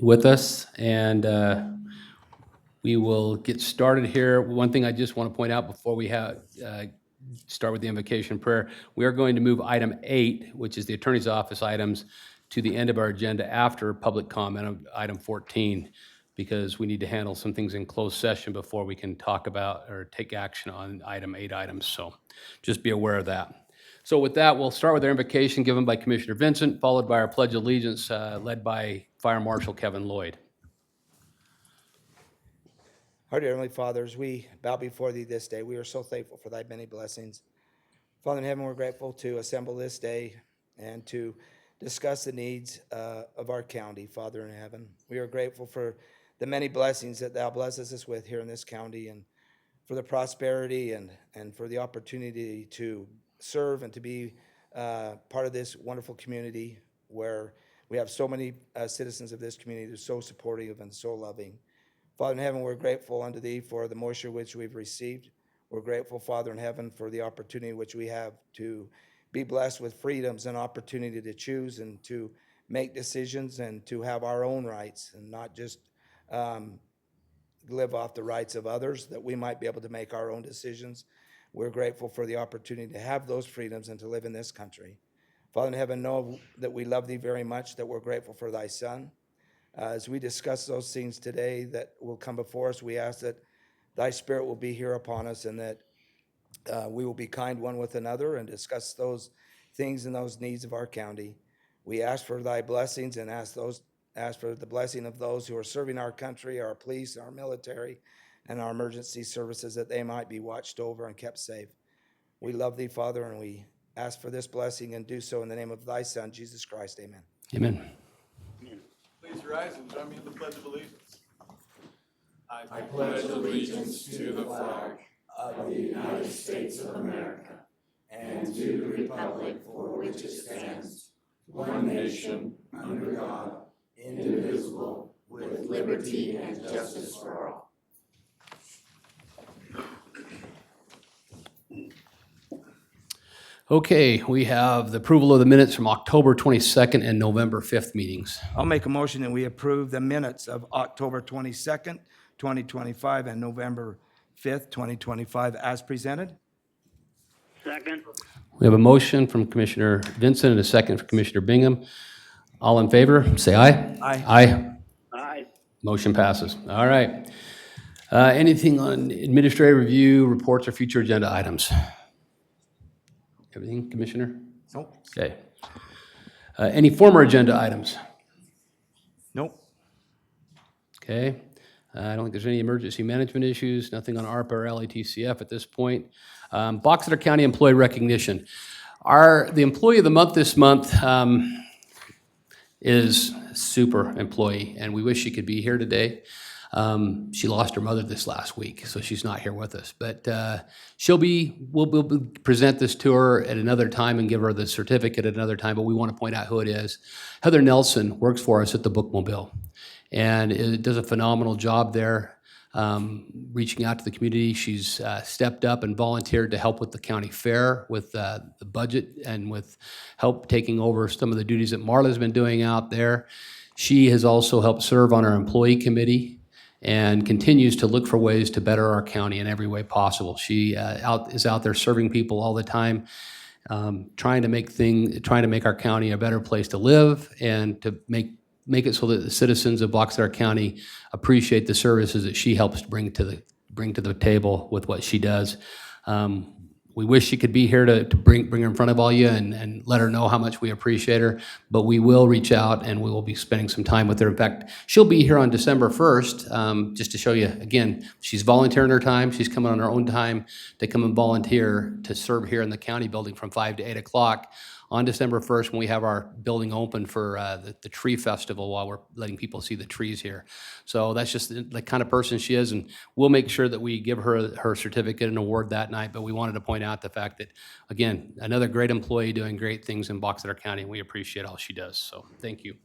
with us, and we will get started here. One thing I just want to point out before we start with the invocation prayer, we are going to move item 8, which is the Attorney's Office items, to the end of our agenda after public comment of item 14, because we need to handle some things in closed session before we can talk about or take action on item 8 items. So just be aware of that. So with that, we'll start with our invocation given by Commissioner Vincent, followed by our Pledge of Allegiance led by Fire Marshal Kevin Lloyd. Our dear Heavenly Father, as we bow before Thee this day, we are so thankful for Thy many blessings. Father in heaven, we're grateful to assemble this day and to discuss the needs of our county, Father in heaven. We are grateful for the many blessings that Thou blesses us with here in this county, and for the prosperity and for the opportunity to serve and to be part of this wonderful community where we have so many citizens of this community that are so supportive and so loving. Father in heaven, we're grateful unto Thee for the moisture which we've received. We're grateful, Father in heaven, for the opportunity which we have to be blessed with freedoms and opportunity to choose and to make decisions and to have our own rights and not just live off the rights of others, that we might be able to make our own decisions. We're grateful for the opportunity to have those freedoms and to live in this country. Father in heaven, know that we love Thee very much, that we're grateful for Thy Son. As we discuss those things today that will come before us, we ask that Thy Spirit will be here upon us and that we will be kind one with another and discuss those things and those needs of our county. We ask for Thy blessings and ask for the blessing of those who are serving our country, our police, our military, and our emergency services, that they might be watched over and kept safe. We love Thee, Father, and we ask for this blessing and do so in the name of Thy Son, Jesus Christ. Amen. Amen. Please rise and join me in the Pledge of Allegiance. I pledge allegiance to the flag of the United States of America and to the republic for which it stands, one nation, under God, indivisible, with liberty and justice for all. Okay, we have the approval of the minutes from October 22nd and November 5th meetings. I'll make a motion that we approve the minutes of October 22nd, 2025, and November 5th, 2025, as presented. Second. We have a motion from Commissioner Vincent and a second from Commissioner Bingham. All in favor, say aye. Aye. Aye. Aye. Motion passes. All right. Anything on administrative review, reports, or future agenda items? Everything, Commissioner? Nope. Okay. Any former agenda items? Nope. Okay. I don't think there's any emergency management issues, nothing on ARPA or LATCF at this point. Box Elder County Employee Recognition. The Employee of the Month this month is a super employee, and we wish she could be here today. She lost her mother this last week, so she's not here with us. But we'll present this to her at another time and give her the certificate at another time, but we want to point out who it is. Heather Nelson works for us at the Bookmobile, and it does a phenomenal job there, reaching out to the community. She's stepped up and volunteered to help with the county fair, with the budget, and with help taking over some of the duties that Marla's been doing out there. She has also helped serve on our employee committee and continues to look for ways to better our county in every way possible. She is out there serving people all the time, trying to make our county a better place to live and to make it so that the citizens of Box Elder County appreciate the services that she helps bring to the table with what she does. We wish she could be here to bring her in front of all you and let her know how much we appreciate her, but we will reach out and we will be spending some time with her. In fact, she'll be here on December 1st, just to show you, again, she's volunteering her time. She's coming on her own time to come and volunteer to serve here in the county building from 5 to 8 o'clock on December 1st when we have our building open for the tree festival, while we're letting people see the trees here. So that's just the kind of person she is, and we'll make sure that we give her her certificate and award that night. But we wanted to point out the fact that, again, another great employee doing great things in Box Elder County, and we appreciate all she does. So thank you.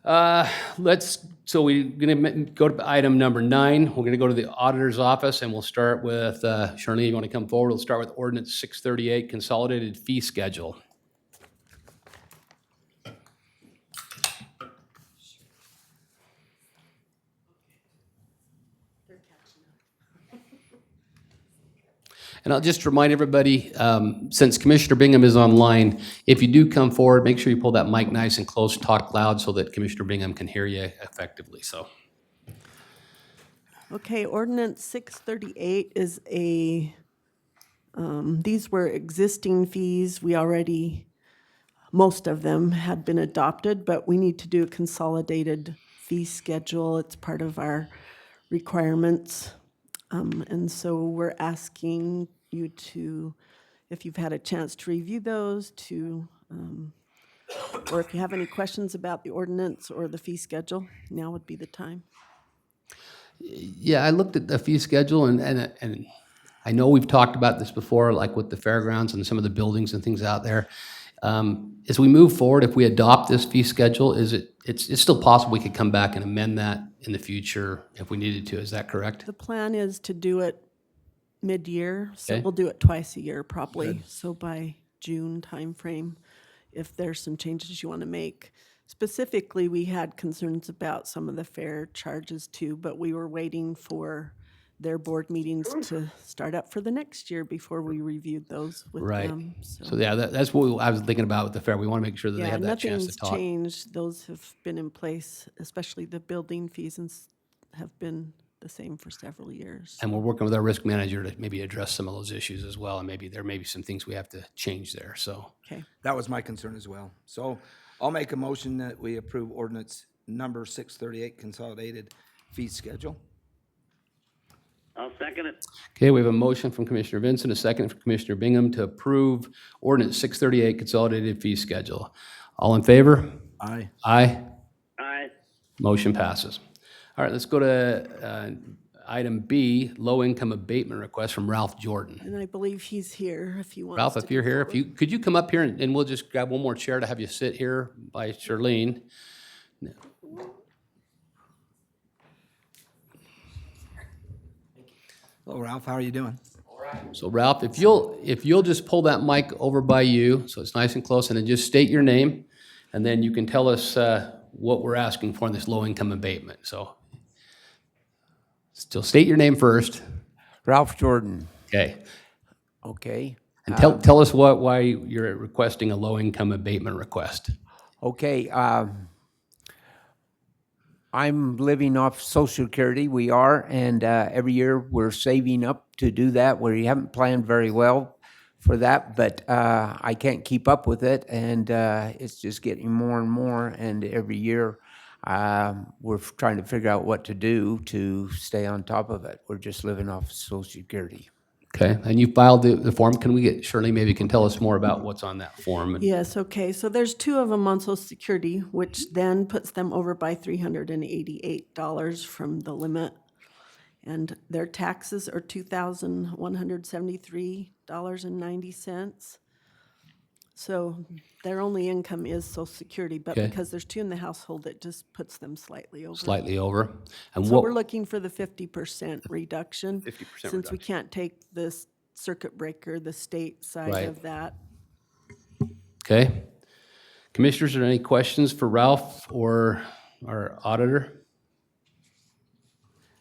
So we're going to go to item number 9. We're going to go to the auditor's office, and we'll start with, Charlene, you want to come forward? We'll start with ordinance 638, consolidated fee schedule. And I'll just remind everybody, since Commissioner Bingham is online, if you do come forward, make sure you pull that mic nice and close, talk loud so that Commissioner Bingham can hear you effectively, so. Okay, ordinance 638 is these were existing fees. We already, most of them had been adopted, but we need to do a consolidated fee schedule. It's part of our requirements. And so we're asking you to, if you've had a chance to review those, or if you have any questions about the ordinance or the fee schedule, now would be the time. Yeah, I looked at the fee schedule, and I know we've talked about this before, like with the fairgrounds and some of the buildings and things out there. As we move forward, if we adopt this fee schedule, it's still possible we could come back and amend that in the future if we needed to. Is that correct? The plan is to do it mid-year, so Okay. we'll do it twice a year probably. So by June timeframe, if there's some changes you want to make. Specifically, we had concerns about some of the fare charges too, but we were waiting for their board meetings to start up for the next year before we reviewed those with Right. them. So yeah, that's what I was thinking about with the fair. We want to make sure that they Yeah, have that chance to nothing's talk. changed. Those have been in place, especially the building fees have been the same for several years. And we're working with our risk manager to maybe address some of those issues as well, and maybe there may be some things we have to change there, so. Okay. That was my concern as well. So I'll make a motion that we approve ordinance number 638, consolidated fee schedule. I'll second it. Okay, we have a motion from Commissioner Vincent, a second from Commissioner Bingham to approve ordinance 638 consolidated fee schedule. All in favor? Aye. Aye. Aye. Motion passes. All right, let's go to item B, low-income abatement request from Ralph Jordan. And I believe he's here if you want. Ralph, if you're here, could you come up here and we'll just grab one more chair to have you sit here by Charlene? Hello, Ralph, how are you doing? So Ralph, if you'll just pull that mic over by you, so it's nice and close, and then just state your name, and then you can tell us what we're asking for in this low-income abatement. So still state your name first, Ralph Jordan, okay? okay? And tell us why you're requesting a low-income abatement request. Okay, I'm living off Social Security, we are, and every year we're saving up to do that. We haven't planned very well for that, but I can't keep up with it, and it's just getting more and more, and every year we're trying to figure out what to do to stay on top of it. We're just living off Social Security. Okay, and you filed the form. Can we get, Shirley maybe can tell us more about what's on that form? Yes, okay, so there's two of them on Social Security, which then puts them over by $388 from the limit. And their taxes are $2,173.90. So their only income is Social Security, but Okay. because there's two in the household, it just puts them slightly over. Slightly over. And So we're what, looking for the 50% reduction. 50% Since we can't take this circuit breaker, the state side Right. of that. okay. Commissioners, are there any questions for Ralph or our auditor?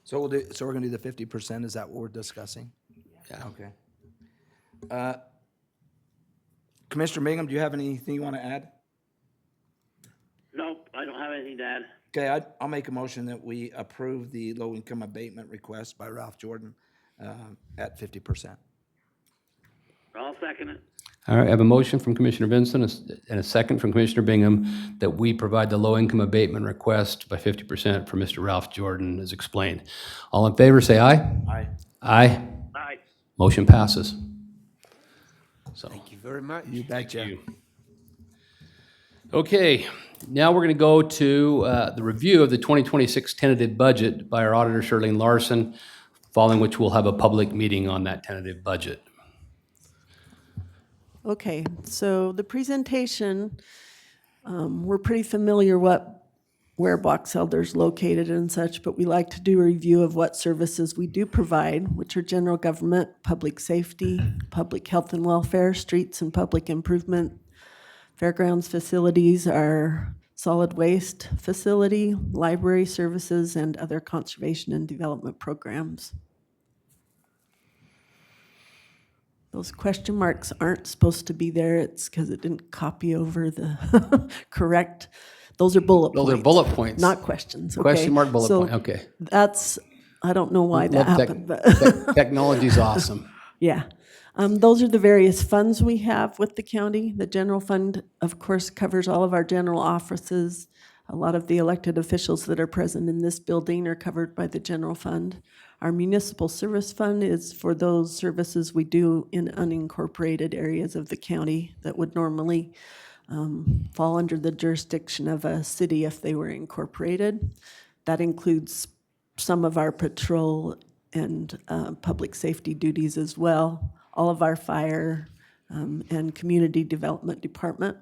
So we're gonna do the 50%, is that what we're discussing? Yeah. Okay. Commissioner Bingham, do you have anything you want to add? Nope, I don't have anything to add. Okay, I'll make a motion that we approve the low-income abatement request by Ralph Jordan at 50%. I'll second it. All right, I have a motion from Commissioner Vincent and a second from Commissioner Bingham that we provide the low-income abatement request by 50% for Mr. Ralph Jordan as explained. All in favor, say aye. Aye. Aye. Aye. Motion passes. So, Thank you very much. You betcha. okay, now we're going to go to the review of the 2026 tentative budget by our auditor, Shirlene Larson, following which we'll have a public meeting on that tentative budget. Okay, so the presentation, we're pretty familiar where Box Elder's located and such, but we like to do a review of what services we do provide, which are general government, public safety, public health and welfare, streets and public improvement, fairgrounds facilities, our solid waste facility, library services, and other conservation and development programs. Those question marks aren't supposed to be there. It's because it didn't copy over the correct, those are bullet points. Those are bullet points. Not questions, okay? Question mark, bullet So point, okay. That's, I don't know why that Love tech- happened, but. Technology's awesome. Yeah. Those are the various funds we have with the county. The general fund, of course, covers all of our general offices. A lot of the elected officials that are present in this building are covered by the general fund. Our municipal service fund is for those services we do in unincorporated areas of the county that would normally fall under the jurisdiction of a city if they were incorporated. That includes some of our patrol and public safety duties as well, all of our fire and community development department.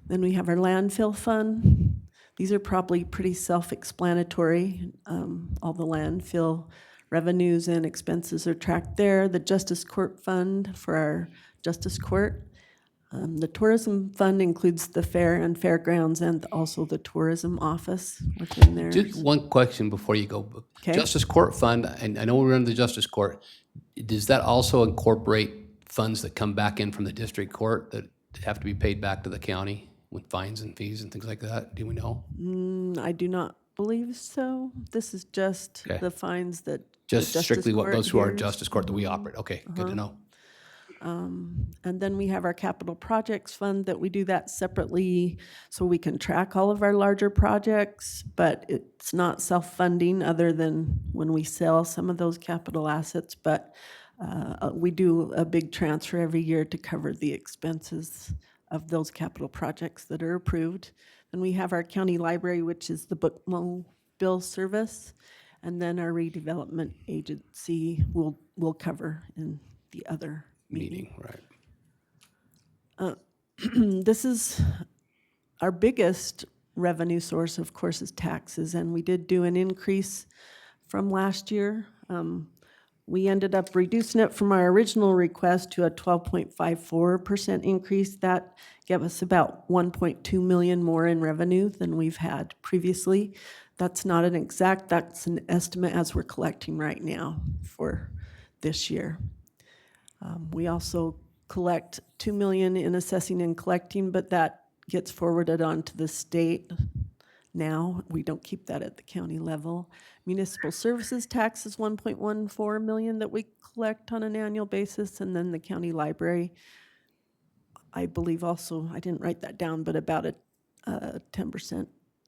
Then we have our landfill fund. These are probably pretty self-explanatory. All the landfill revenues and expenses are tracked there. The Justice Court Fund for our Justice Court. The Tourism Fund includes the fair and fairgrounds and also the tourism office within there. Just one question before you go. Okay. Justice Court Fund, and I know we're in the Justice Court, does that also incorporate funds that come back in from the district court that have to be paid back to the county with fines and fees and things like that? Do we know? I do not believe so. This is just Okay. the fines that. the Just Justice strictly what Court goes through our hears. Justice Court that we operate? Okay, good to know. And then we have our capital projects fund that we do that separately so we can track all of our larger projects, but it's not self-funding other than when we sell some of those capital assets. But we do a big transfer every year to cover the expenses of those capital projects that are approved. Then we have our county library, which is the bookmobile service. And then our redevelopment agency will cover in the other meeting. Right. This is, our biggest revenue source, of course, is taxes, and we did do an increase from last year. We ended up reducing it from our original request to a 12.54% increase. That gave us about 1.2 million more in revenue than we've had previously. That's not an exact, that's an estimate as we're collecting right now for this year. We also collect 2 million in assessing and collecting, but that gets forwarded on to the state now. We don't keep that at the county level. Municipal services tax is 1.14 million that we collect on an annual basis, and then the county library, I believe also, I didn't write that down, but about a 10%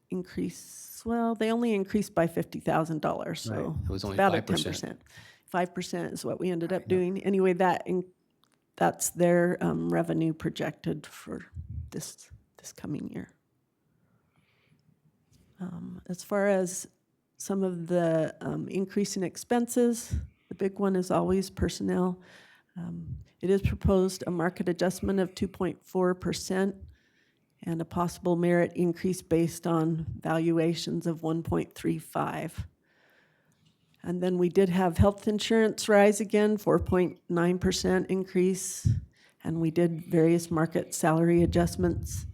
increase. Well, they only increased by $50,000, so Right. It was only about 5%. a 10%. 5% is what we ended up doing. Anyway, that's their revenue projected for this coming year. As far as some of the increase in expenses, the big one is always personnel. It is proposed a market adjustment of 2.4% and a possible merit increase based on valuations of 1.35. And then we did have health insurance rise again, 4.9% increase. And we did various market salary adjustments.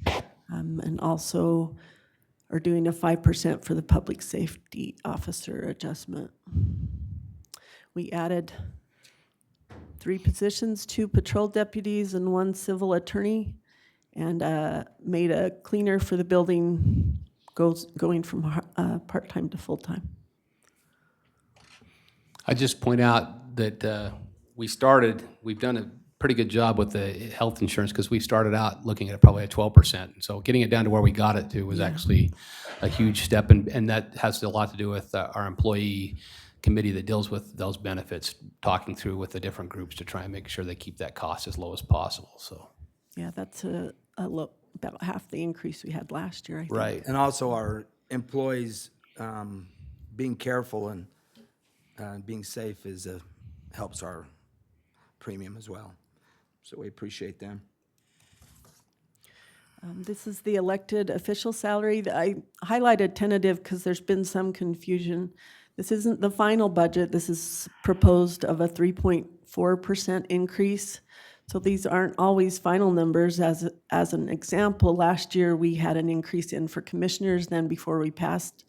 And also are doing a 5% for the public safety officer adjustment. We added 3 positions, 2 patrol deputies and 1 civil attorney, and made a cleaner for the building going from part-time to full-time. I just point out that we've done a pretty good job with the health insurance because we started out looking at probably at 12%. So getting it down to where we got it to was actually a huge step. And that has a lot to do with our employee committee that deals with those benefits, talking through with the different groups to try and make sure they keep that cost as low as possible, so. Yeah, that's about half the increase we had last year, I think. Right. And also our employees being careful and being safe helps our premium as well. So we appreciate them. This is the elected official salary. I highlighted tentative because there's been some confusion. This isn't the final budget. This is proposed of a 3.4% increase. So these aren't always final numbers. As an example, last year we had an increase in for commissioners. Then before we passed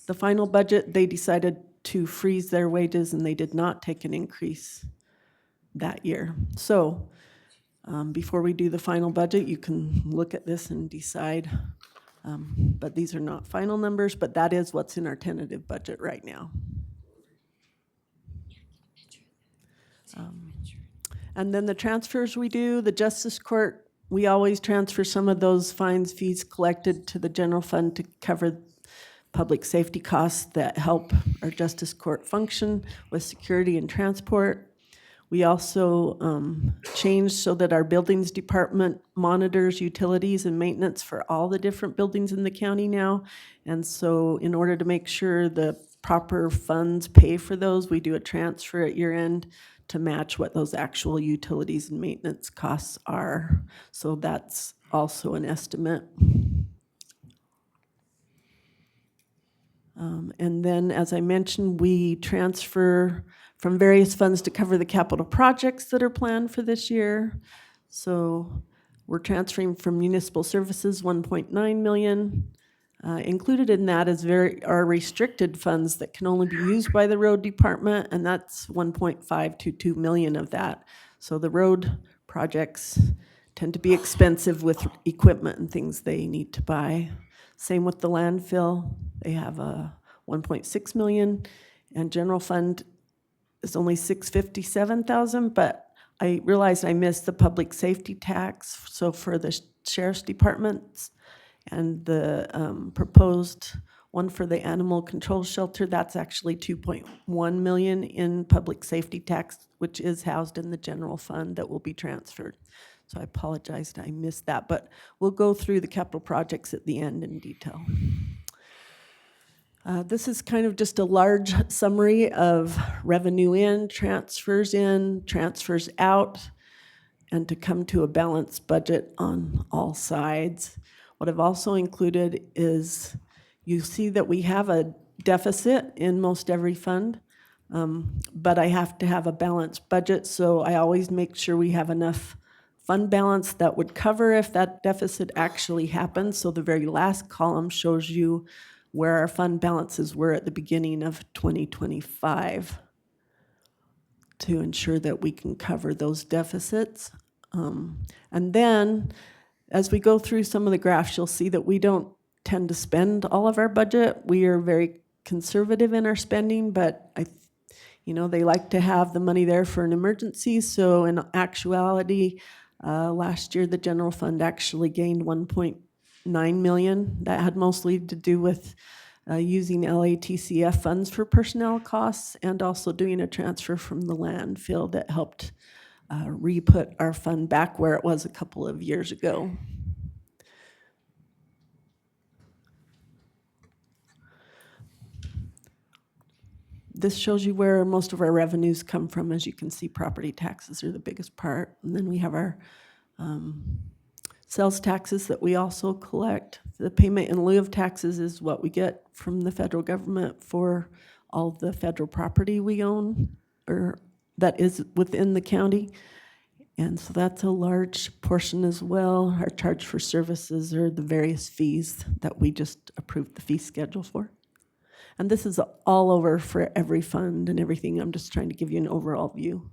the final budget, they decided to freeze their wages and they did not take an increase that year. So before we do the final budget, you can look at this and decide. But these are not final numbers, but that is what's in our tentative budget right now. And then the transfers we do, the Justice Court, we always transfer some of those fines, fees collected to the general fund to cover public safety costs that help our Justice Court function with security and transport. We also changed so that our buildings department monitors utilities and maintenance for all the different buildings in the county now. And so in order to make sure the proper funds pay for those, we do a transfer at year end to match what those actual utilities and maintenance costs are. So that's also an estimate. And then, as I mentioned, we transfer from various funds to cover the capital projects that are planned for this year. So we're transferring from municipal services 1.9 million. Included in that is our restricted funds that can only be used by the road department, and that's 1.522 million of that. So the road projects tend to be expensive with equipment and things they need to buy. Same with the landfill. They have a 1.6 million, and general fund is only 657,000, but I realized I missed the public safety tax. So for the sheriff's departments, and the proposed one for the animal control shelter, that's actually 2.1 million in public safety tax, which is housed in the general fund that will be transferred. So I apologize I missed that, but we'll go through the capital projects at the end in detail. This is kind of just a large summary of revenue in, transfers out, and to come to a balanced budget on all sides. What I've also included is, you see that we have a deficit in most every fund, but I have to have a balanced budget, so I always make sure we have enough fund balance that would cover if that deficit actually happens. So the very last column shows you where our fund balances were at the beginning of 2025 to ensure that we can cover those deficits. And then, as we go through some of the graphs, you'll see that we don't tend to spend all of our budget. We are very conservative in our spending, but they like to have the money there for an emergency. So in actuality, last year the general fund actually gained 1.9 million. That had mostly to do with using LATCF funds for personnel costs and also doing a transfer from the landfill that helped re-put our fund back where it was a couple of years ago. This shows you where most of our revenues come from. As you can see, property taxes are the biggest part. And then we have our sales taxes that we also collect. The payment in lieu of taxes is what we get from the federal government for all the federal property we own or that is within the county. And so that's a large portion as well. Our charge for services are the various fees that we just approved the fee schedule for. And this is all over for every fund and everything. I'm just trying to give you an overall view.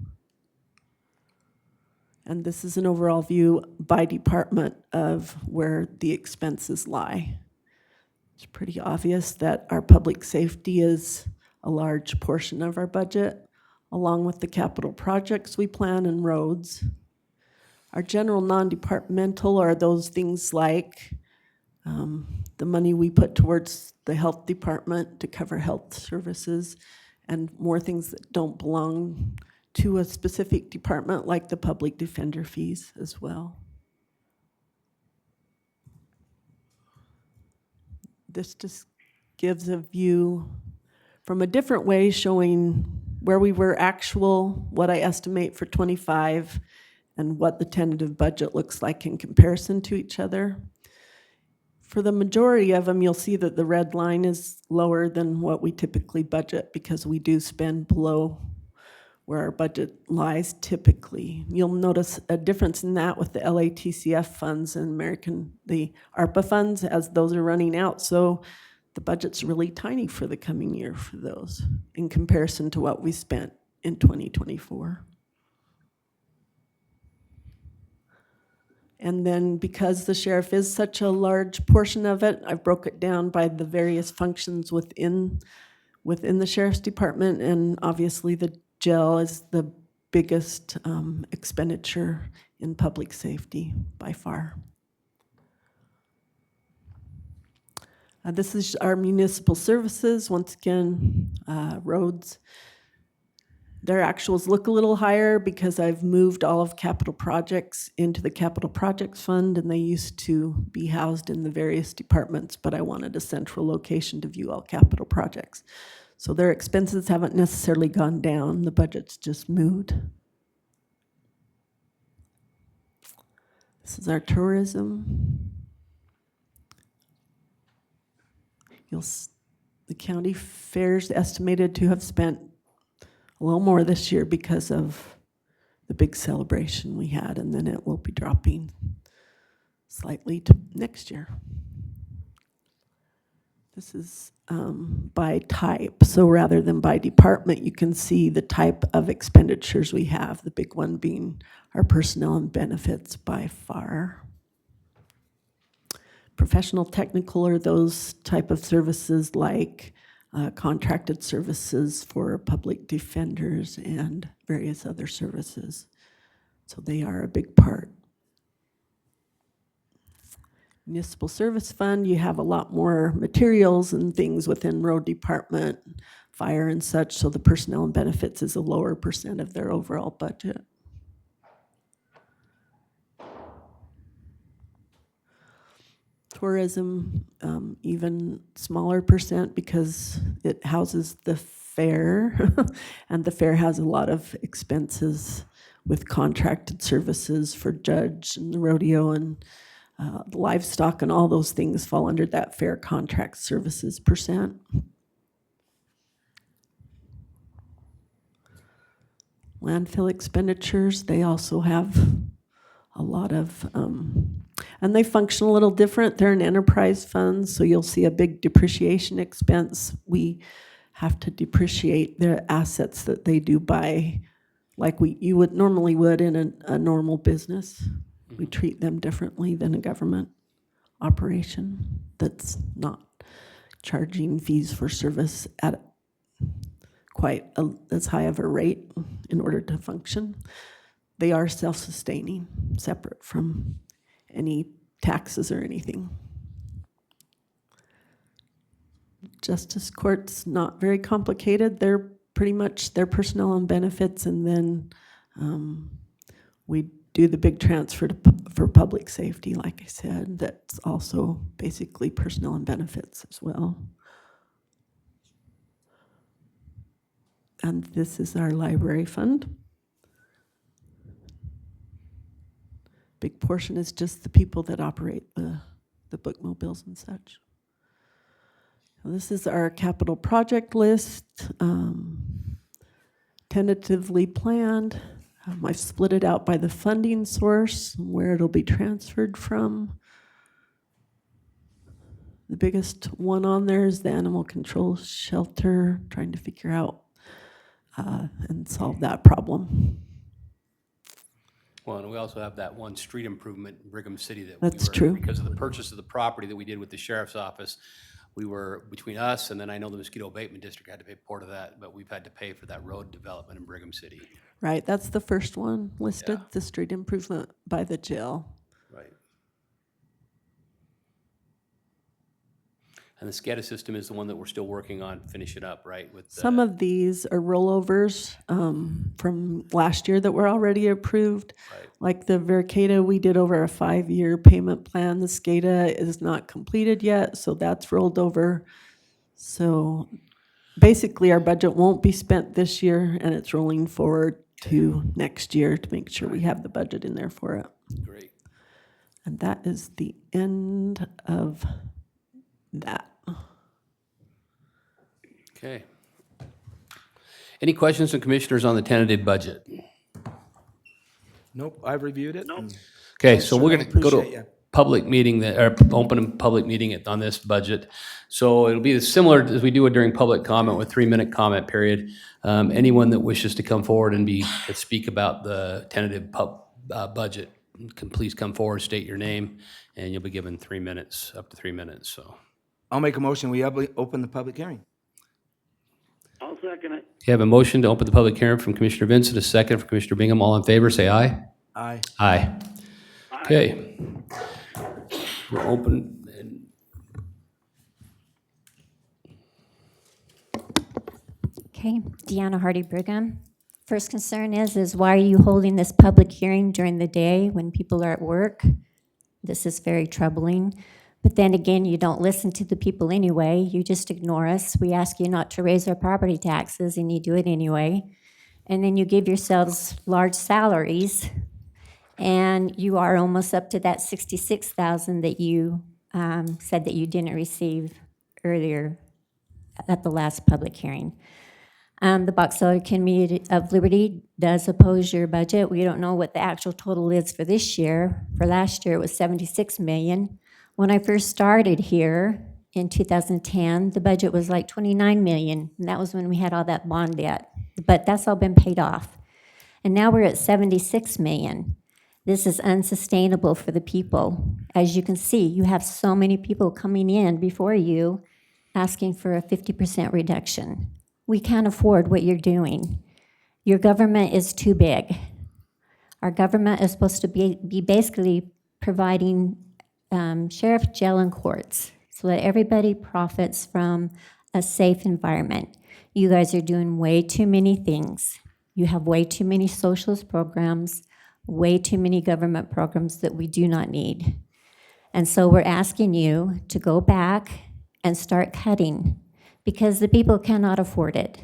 And this is an overall view by department of where the expenses lie. It's pretty obvious that our public safety is a large portion of our budget, along with the capital projects we plan and roads. Our general non-departmental are those things like the money we put towards the health department to cover health services and more things that don't belong to a specific department, like the public defender fees as well. This just gives a view from a different way, showing where we were actual, what I estimate for 25, and what the tentative budget looks like in comparison to each other. For the majority of them, you'll see that the red line is lower than what we typically budget because we do spend below where our budget lies typically. You'll notice a difference in that with the LATCF funds and the ARPA funds as those are running out. So the budget's really tiny for the coming year for those in comparison to what we spent in 2024. And then because the sheriff is such a large portion of it, I broke it down by the various functions within the sheriff's department, and obviously the jail is the biggest expenditure in public safety by far. This is our municipal services. Once again, roads. Their actuals look a little higher because I've moved all of capital projects into the capital projects fund, and they used to be housed in the various departments, but I wanted a central location to view all capital projects. So their expenses haven't necessarily gone down, the budget's just moved. This is our tourism. The county fair's estimated to have spent a little more this year because of the big celebration we had, and then it will be dropping slightly to next year. This is by type, so rather than by department, you can see the type of expenditures we have, the big one being our personnel and benefits by far. Professional technical are those type of services like contracted services for public defenders and various other services. So they are a big part. Municipal Service Fund, you have a lot more materials and things within road department, fire and such, so the personnel and benefits is a lower percent of their overall budget. Tourism, even smaller percent because it houses the fair, and the fair has a lot of expenses with contracted services for judge and the rodeo and the livestock, and all those things fall under that fair contract services percent. Landfill expenditures, they also have a lot of, and they function a little different. They're an enterprise fund, so you'll see a big depreciation expense. We have to depreciate their assets that they do buy like you would normally would in a normal business. We treat them differently than a government operation that's not charging fees for service at quite as high of a rate in order to function. They are self-sustaining, separate from any taxes or anything. Justice court's not very complicated. They're pretty much their personnel and benefits, and then we do the big transfer for public safety, like I said. That's also basically personnel and benefits as well. And this is our library fund. Big portion is just the people that operate the bookmobiles and such. This is our capital project list, tentatively planned. I've split it out by the funding source, where it'll be transferred from. The biggest one on there is the animal control shelter, trying to figure out and solve that problem. Well, and we also have that one street improvement in Brigham City that That's true. because of the purchase of the property that we did with the sheriff's office, we were, between us, and then I know the Mosquito Abatement District had to pay part of that, but we've had to pay for that road development in Brigham City. Right, that's the first one listed, Yeah. the street improvement by the jail. Right. And the SCADA system is the one that we're still working on finishing up, right? With Some of these are rollovers from last year that were already approved. Right. Like the Vercada, we did over a 5-year payment plan. The SCADA is not completed yet, so that's rolled over. So basically, our budget won't be spent this year, and it's rolling forward to next year to make sure we have the budget in there for it. Great. And that is the end of that. Okay. Any questions from commissioners on the tentative budget? Nope, I've reviewed it. Nope. Okay, so we're going to go Appreciate to ya. public meeting, open a public meeting on this budget. So it'll be similar as we do it during public comment with 3-minute comment period. Anyone that wishes to come forward and speak about the tentative budget please come forward, state your name, and you'll be given 3 minutes, up to 3 minutes, so. I'll make a motion, we open the public hearing. I'll second it. You have a motion to open the public hearing from Commissioner Vincent, a second from Commissioner Bingham. All in favor, say aye. Aye. Aye. Okay. We'll open, and Okay, Deanna Hardy Brigham. First concern is why are you holding this public hearing during the day when people are at work? This is very troubling. But then again, you don't listen to the people anyway. You just ignore us. We ask you not to raise our property taxes, and you do it anyway. And then you give yourselves large salaries, and you are almost up to that $66,000 that you said that you didn't receive earlier at the last public hearing. The Box Elder Community of Liberty does oppose your budget. We don't know what the actual total is for this year. For last year, it was $76 million. When I first started here in 2010, the budget was like $29 million, and that was when we had all that bond debt. But that's all been paid off. And now we're at $76 million. This is unsustainable for the people. As you can see, you have so many people coming in before you asking for a 50% reduction. We can't afford what you're doing. Your government is too big. Our government is supposed to be basically providing sheriff, jail, and courts so that everybody profits from a safe environment. You guys are doing way too many things. You have way too many socialist programs, way too many government programs that we do not need. And so we're asking you to go back and start cutting because the people cannot afford it.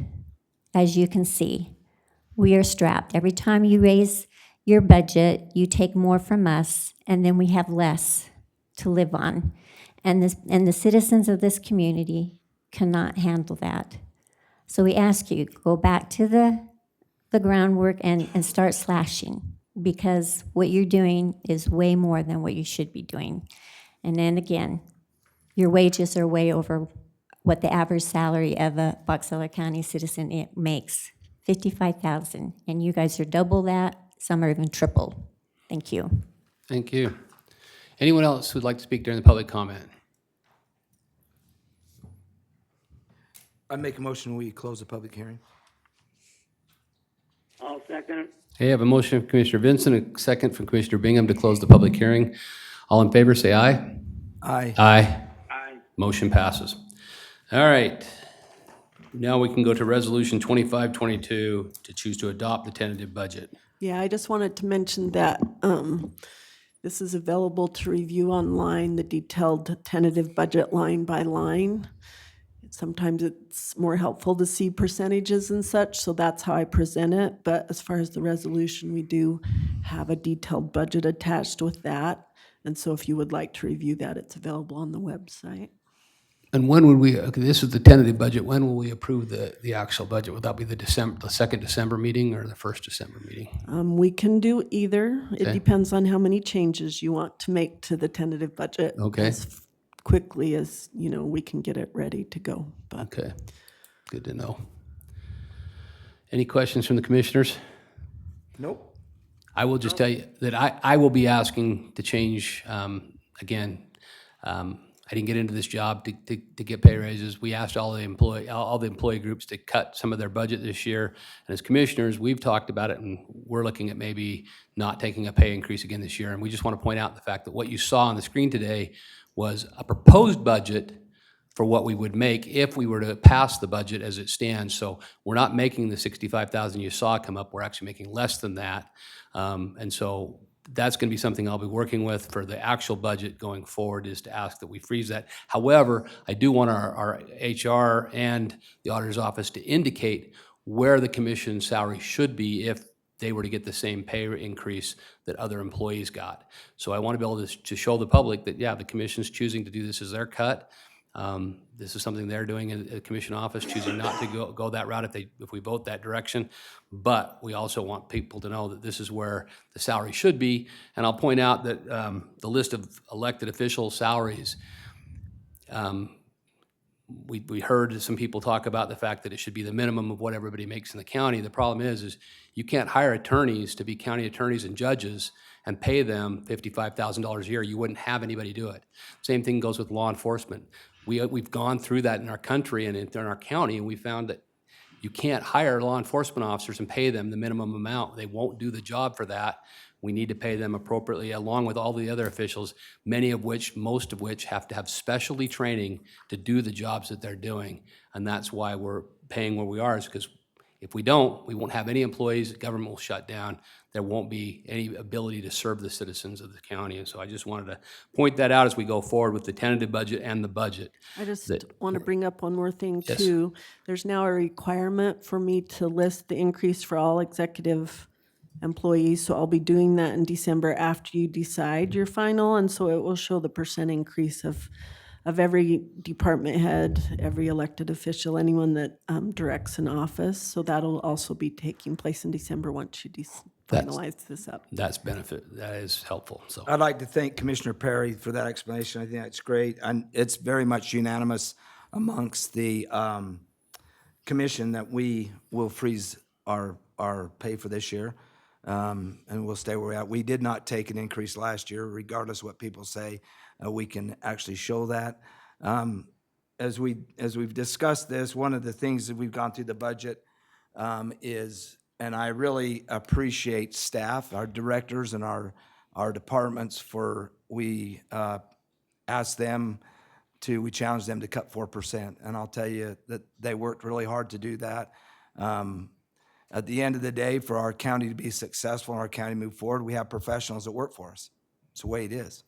As you can see, we are strapped. Every time you raise your budget, you take more from us, and then we have less to live on. And the citizens of this community cannot handle that. So we ask you, go back to the groundwork and start slashing, because what you're doing is way more than what you should be doing. And then again, your wages are way over what the average salary of a Box Elder County citizen makes, $55,000, and you guys are double that, some are even triple. Thank you. thank you. Anyone else who'd like to speak during the public comment? I make a motion, we close the public hearing. I'll second it. Okay, I have a motion from Commissioner Vincent, a second from Commissioner Bingham to close the public hearing. All in favor, say aye. Aye. Aye. Aye. Motion passes. All right. Now we can go to Resolution 2522 to choose to adopt the tentative budget. Yeah, I just wanted to mention that this is available to review online, the detailed tentative budget line by line. Sometimes it's more helpful to see percentages and such, so that's how I present it. But as far as the resolution, we do have a detailed budget attached with that. And so if you would like to review that, it's available on the website. And when would we, okay, this is the tentative budget, when will we approve the actual budget? Would that be the second December meeting or the first December meeting? We can do either. It depends on how many changes you want to make to the tentative budget. Okay. As quickly as, we can get it ready to go. But Okay, good to know. Any questions from the commissioners? Nope. I will just tell you that I will be asking to change, again, I didn't get into this job to get pay raises. We asked all the employee groups to cut some of their budget this year. And as commissioners, we've talked about it, and we're looking at maybe not taking a pay increase again this year. And we just want to point out the fact that what you saw on the screen today was a proposed budget for what we would make if we were to pass the budget as it stands. So we're not making the $65,000 you saw come up. We're actually making less than that. And so that's going to be something I'll be working with for the actual budget going forward, is to ask that we freeze that. However, I do want our HR and the auditor's office to indicate where the commission's salary should be if they were to get the same pay increase that other employees got. So I want to be able to show the public that, yeah, the commission's choosing to do this as their cut. This is something they're doing in the commission office, choosing not to go that route if we vote that direction. But we also want people to know that this is where the salary should be. And I'll point out that the list of elected official salaries, we heard some people talk about the fact that it should be the minimum of what everybody makes in the county. The problem is you can't hire attorneys to be county attorneys and judges and pay them $55,000 a year. You wouldn't have anybody do it. Same thing goes with law enforcement. We've gone through that in our country and in our county, and we found that you can't hire law enforcement officers and pay them the minimum amount. They won't do the job for that. We need to pay them appropriately, along with all the other officials, most of which have to have specialty training to do the jobs that they're doing. And that's why we're paying where we are, is because if we don't, we won't have any employees, the government will shut down. There won't be any ability to serve the citizens of the county. And so I just wanted to point that out as we go forward with the tentative budget and the budget. I just that- want to bring up one more thing Yes. too. There's now a requirement for me to list the increase for all executive employees, so I'll be doing that in December after you decide your final, and so it will show the percent increase of every department head, every elected official, anyone that directs an office. So that'll also be taking place in December once you finalize this up. That is helpful, so. I'd like to thank Commissioner Perry for that explanation. I think that's great. And it's very much unanimous amongst the commission that we will freeze our pay for this year. And we'll stay where we're at. We did not take an increase last year, regardless of what people say. We can actually show that. As we've discussed this, one of the things that we've gone through the budget is, and I really appreciate staff, our directors and our departments we challenged them to cut 4%. And I'll tell you that they worked really hard to do that. At the end of the day, for our county to be successful and our county to move forward, we have professionals that work for us. It's the way it is.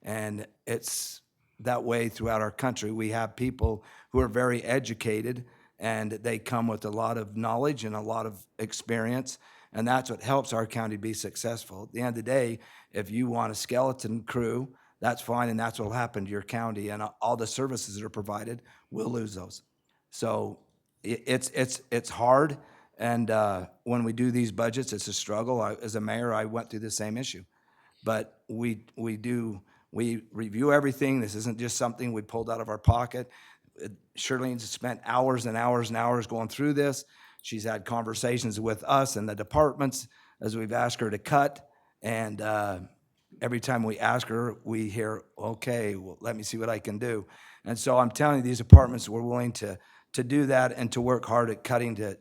And it's that way throughout our country. We have people who are very educated, and they come with a lot of knowledge and a lot of experience, and that's what helps our county be successful. At the end of the day, if you want a skeleton crew, that's fine, and that's what will happen to your county, and all the services that are provided, we'll lose those. So it's hard. And when we do these budgets, it's a struggle. As a mayor, I went through the same issue. But we review everything. This isn't just something we pulled out of our pocket. Shirlene's spent hours and hours and hours going through this. She's had conversations with us and the departments as we've asked her to cut. And every time we ask her, we hear, okay, well, let me see what I can do. And so I'm telling you, these departments were willing to do that and to work hard at cutting to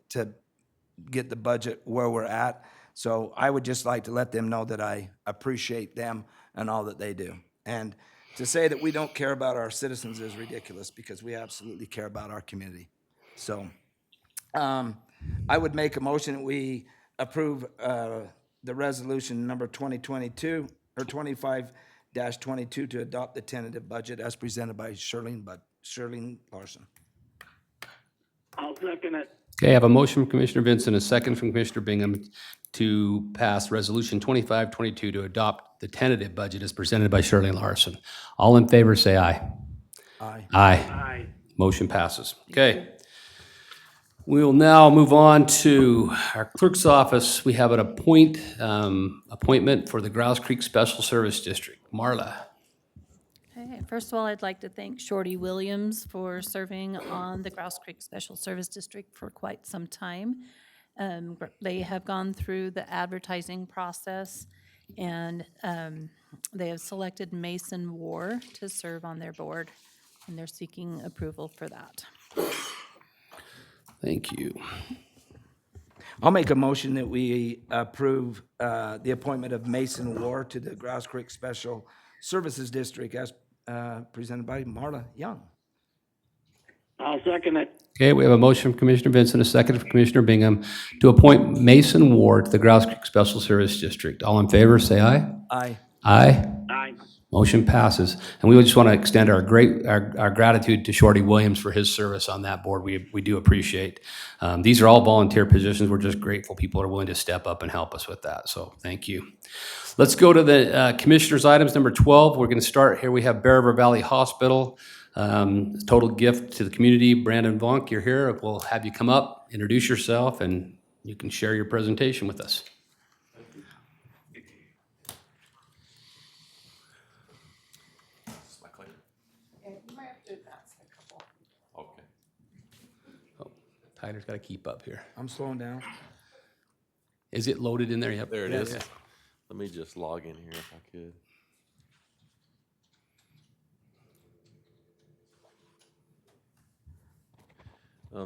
get the budget where we're at. So I would just like to let them know that I appreciate them and all that they do. And to say that we don't care about our citizens is ridiculous, because we absolutely care about our community. So I would make a motion that we approve the resolution number 2022 or 25-22 to adopt the tentative budget as presented by Shirlene Larson. I'll second it. Okay, I have a motion from Commissioner Vincent, a second from Commissioner Bingham to pass Resolution 2522 to adopt the tentative budget as presented by Shirley Larson. All in favor, say aye. Aye. Aye. Aye. Motion passes. Okay. We will now move on to our clerk's office. We have an appointment for the Grouse Creek Special Service District. Marla. Okay, first of all, I'd like to thank Shorty Williams for serving on the Grouse Creek Special Service District for quite some time. They have gone through the advertising process, and they have selected Mason War to serve on their board, and they're seeking approval for that. Thank you. I'll make a motion that we approve the appointment of Mason War to the Grouse Creek Special Services District as presented by Marla Young. I'll second it. Okay, we have a motion from Commissioner Vincent, a second from Commissioner Bingham to appoint Mason Ward to the Grouse Creek Special Service District. All in favor, say aye. Aye. Aye. Aye. Motion passes. And we just want to extend our gratitude to Shorty Williams for his service on that board. We do appreciate. These are all volunteer positions. We're just grateful people are willing to step up and help us with that. So thank you. Let's go to the commissioner's items, number 12. We're going to start here. We have Bear River Valley Hospital. Total gift to the community. Brandon Vonk, you're here. We'll have you come up, introduce yourself, and you can share your presentation with us. Tyler's got to keep up here. I'm slowing down. Is it loaded in there? Yep. There it Yeah, is. yeah. Let me just log in here if I could.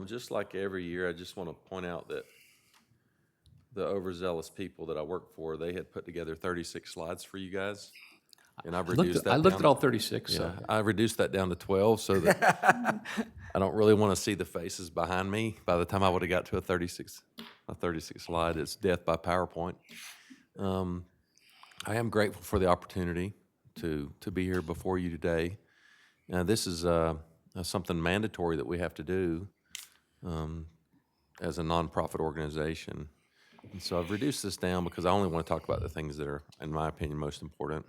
Just like every year, I just want to point out that the overzealous people that I work for, they had put together 36 slides for you guys. And I've reduced that I looked down- at all 36, so. Yeah, I reduced that down to 12 so that I don't really want to see the faces behind me. By the time I would have got to a 36 slide, it's death by PowerPoint. I am grateful for the opportunity to be here before you today. This is something mandatory that we have to do as a nonprofit organization. And so I've reduced this down because I only want to talk about the things that are, in my opinion, most important.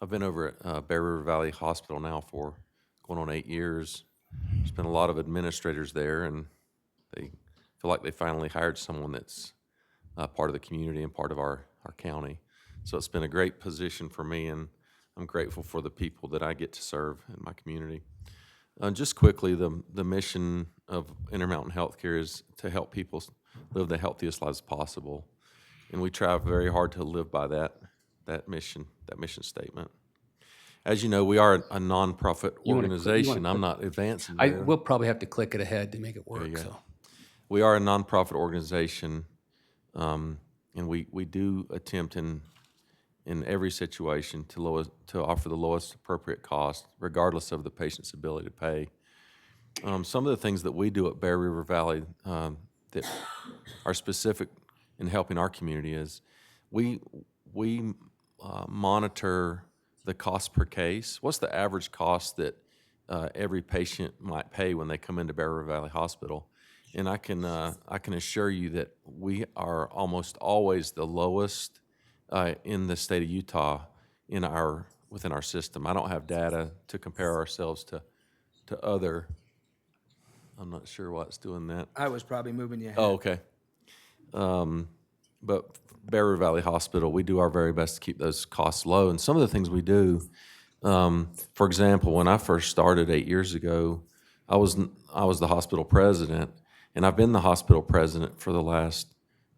I've been over at Bear River Valley Hospital now for going on 8 years. There's been a lot of administrators there, and they feel like they finally hired someone that's part of the community and part of our county. So it's been a great position for me, and I'm grateful for the people that I get to serve in my community. Just quickly, the mission of Intermountain Healthcare is to help people live the healthiest lives possible, and we try very hard to live by that mission statement. As you know, we are a nonprofit You wanna organization. I'm click- not advancing. We'll probably have to click it ahead to make it work, you go. so. We are a nonprofit organization, and we do attempt in every situation to offer the lowest appropriate cost, regardless of the patient's ability to pay. Some of the things that we do at Bear River Valley that are specific in helping our community is we monitor the cost per case. What's the average cost that every patient might pay when they come into Bear River Valley Hospital? And I can assure you that we are almost always the lowest in the state of Utah within our system. I don't have data to compare ourselves to other. I'm not sure what's doing that. I was probably moving you ahead. Oh, okay. But Bear River Valley Hospital, we do our very best to keep those costs low. And some of the things we do, for example, when I first started 8 years ago, I was the hospital president, and I've been the hospital president for the last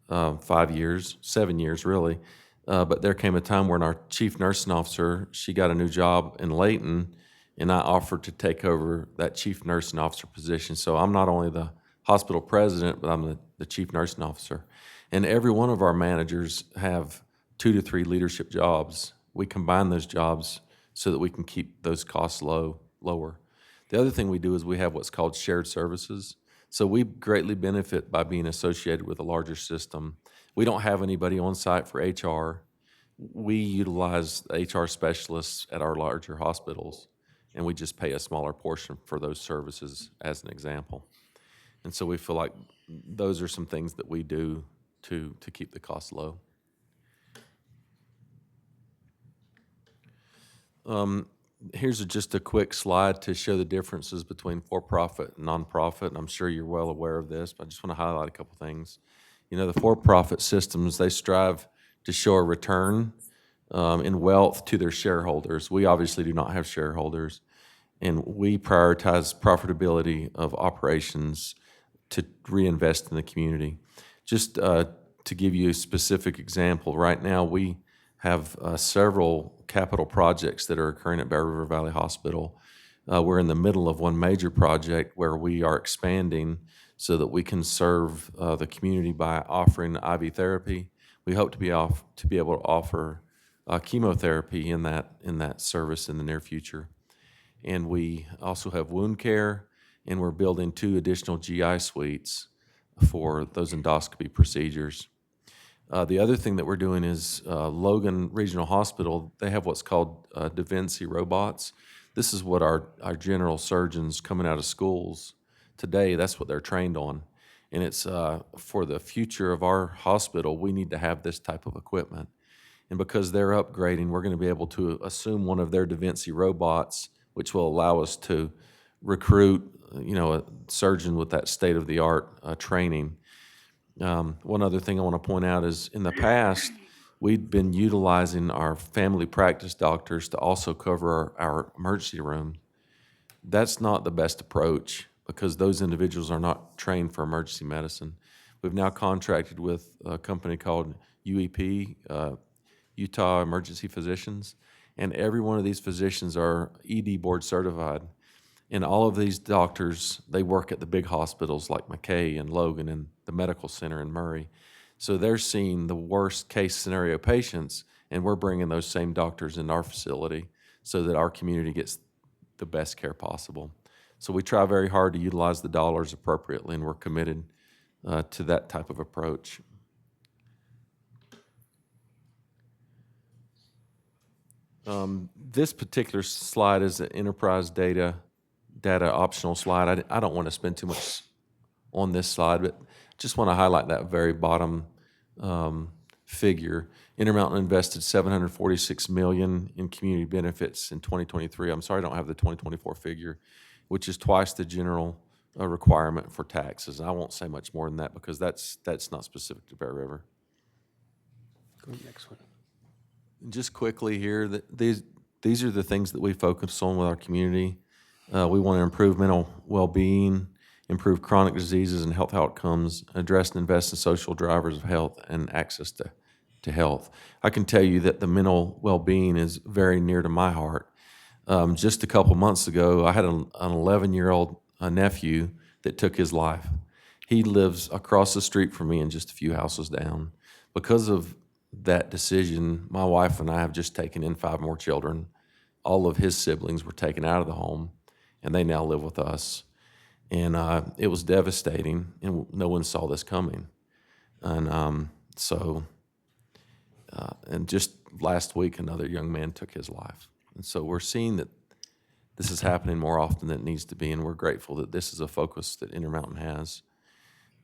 7 years really. But there came a time when our chief nursing officer, she got a new job in Layton, and I offered to take over that chief nursing officer position. So I'm not only the hospital president, but I'm the chief nursing officer. And every one of our managers have 2 to 3 leadership jobs. We combine those jobs so that we can keep those costs lower. The other thing we do is we have what's called shared services. So we greatly benefit by being associated with a larger system. We don't have anybody on site for HR. We utilize HR specialists at our larger hospitals, and we just pay a smaller portion for those services as an example. And so we feel like those are some things that we do to keep the costs low. Here's just a quick slide to show the differences between for-profit and nonprofit. And I'm sure you're well aware of this, but I just want to highlight a couple things. You know, the for-profit systems, they strive to show a return in wealth to their shareholders. We obviously do not have shareholders, and we prioritize profitability of operations to reinvest in the community. Just to give you a specific example, right now we have several capital projects that are occurring at Bear River Valley Hospital. We're in the middle of one major project where we are expanding so that we can serve the community by offering IV therapy. We hope to be able to offer chemotherapy in that service in the near future. And we also have wound care, and we're building 2 additional GI suites for those endoscopy procedures. The other thing that we're doing is Logan Regional Hospital, they have what's called Da Vinci robots. This is what our general surgeons coming out of schools today, that's what they're trained on. And it's for the future of our hospital, we need to have this type of equipment. And because they're upgrading, we're going to be able to assume one of their Da Vinci robots, which will allow us to recruit, a surgeon with that state-of-the-art training. One other thing I want to point out is in the past, we'd been utilizing our family practice doctors to also cover our emergency room. That's not the best approach. because those individuals are not trained for emergency medicine. We've now contracted with a company called UEP, Utah Emergency Physicians, and every one of these physicians are ED board certified. And all of these doctors, they work at the big hospitals like McKay and Logan and the medical center in Murray. So they're seeing the worst case scenario patients, and we're bringing those same doctors in our facility so that our community gets the best care possible. So we try very hard to utilize the dollars appropriately, and we're committed to that type of approach. This particular slide is an enterprise data optional slide. I don't want to spend too much on this slide, but just want to highlight that very bottom figure. Intermountain invested $746 million in community benefits in 2023. I'm sorry I don't have the 2024 figure, which is twice the general requirement for taxes. I won't say much more than that because that's not specific to Bear River. Go to the next one. Just quickly here, these are the things that we focus on with our community. We want to improve mental well-being, improve chronic diseases and health outcomes, address and invest in social drivers of health and access to health. I can tell you that the mental well-being is very near to my heart. Just a couple months ago, I had an 11-year-old nephew that took his life. He lives across the street from me and just a few houses down. Because of that decision, my wife and I have just taken in 5 more children. All of his siblings were taken out of the home, and they now live with us. And it was devastating, and no one saw this coming. And and just last week, another young man took his life. And so we're seeing that this is happening more often than it needs to be, and we're grateful that this is a focus that Intermountain has,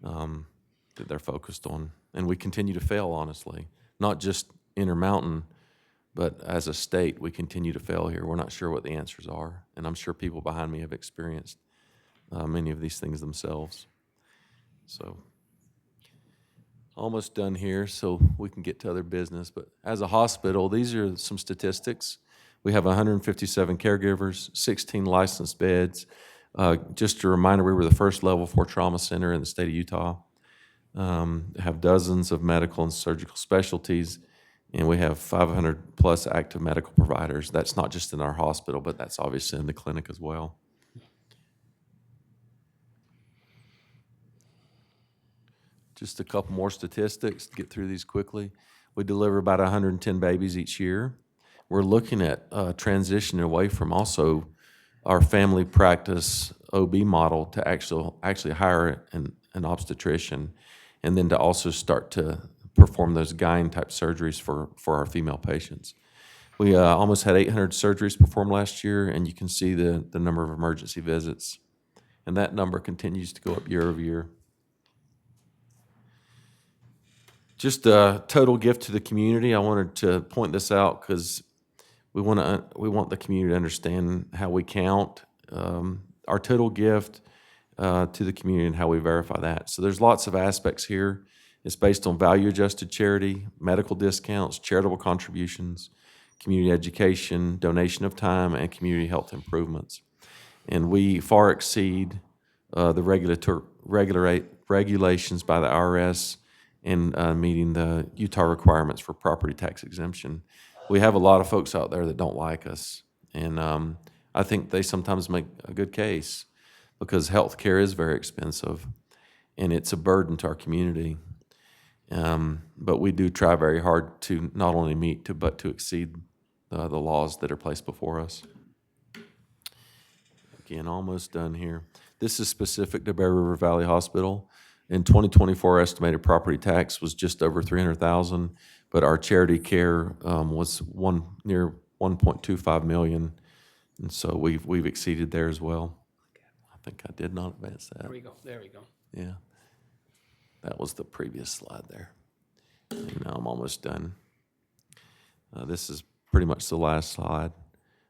that they're focused on. And we continue to fail, honestly. Not just Intermountain, but as a state, we continue to fail here. We're not sure what the answers are, and I'm sure people behind me have experienced many of these things themselves. So, almost done here, so we can get to other business. But as a hospital, these are some statistics. We have 157 caregivers, 16 licensed beds. Just a reminder, we were the first level 4 trauma center in the state of Utah. Have dozens of medical and surgical specialties, and we have 500 plus active medical providers. That's not just in our hospital, but that's obviously in the clinic as well. Just a couple more statistics to get through these quickly. We deliver about 110 babies each year. We're looking at transitioning away from also our family practice OB model to actually hire an obstetrician, and then to also start to perform those gyne-type surgeries for our female patients. We almost had 800 surgeries performed last year, and you can see the number of emergency visits. And that number continues to go up year over year. Just a total gift to the community. I wanted to point this out because we want the community to understand how we count our total gift to the community and how we verify that. So there's lots of aspects here. It's based on value-adjusted charity, medical discounts, charitable contributions, community education, donation of time, and community health improvements. And we far exceed the regulations by the IRS and meeting the Utah requirements for property tax exemption. We have a lot of folks out there that don't like us, and I think they sometimes make a good case because health care is very expensive, and it's a burden to our community. But we do try very hard to not only meet, but to exceed the laws that are placed before us. Again, almost done here. This is specific to Bear River Valley Hospital. In 2024, our estimated property tax was just over $300,000, but our charity care was near $1.25 million, and so we've exceeded there as well. I think I did not advance that. There we go. There we go. Yeah, that was the previous slide there. And now I'm almost done. This is pretty much the last slide.